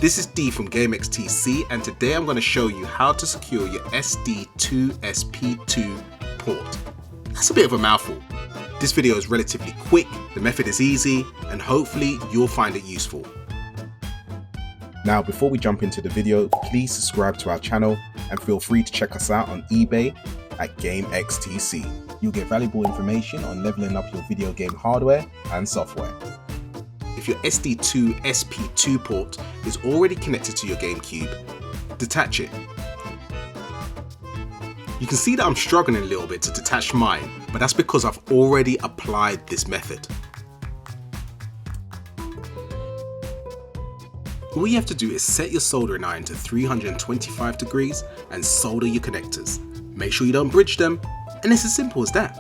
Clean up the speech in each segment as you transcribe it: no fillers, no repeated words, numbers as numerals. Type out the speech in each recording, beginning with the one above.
This is D from GameXTC, and today I'm going to show you how to secure your SD2SP2 port. That's a bit of a mouthful. This video is relatively quick, the method is easy, and hopefully you'll find it useful. Now before we jump into the video, please subscribe to our channel and feel free to check us out on eBay at GameXTC. You'll get valuable information on leveling up your video game hardware and software. If your SD2SP2 port is already connected to your Gamecube, detach it. You can see that I'm struggling a little bit to detach mine, but that's because I've already applied this method. All you have to do is set your soldering iron to 325 degrees and solder your connectors. Make sure you don't bridge them, and it's as simple as that.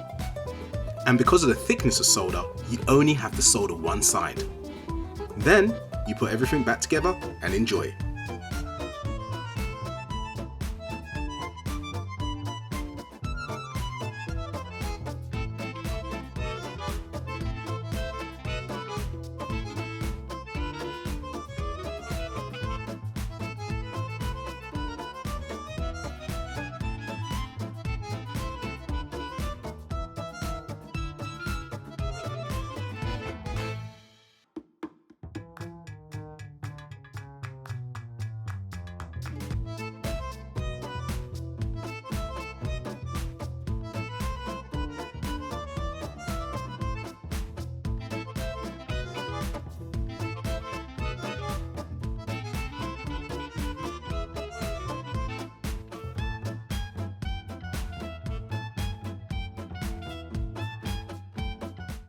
And because of the thickness of solder, you only have to solder one side. Then you put everything back together and enjoy.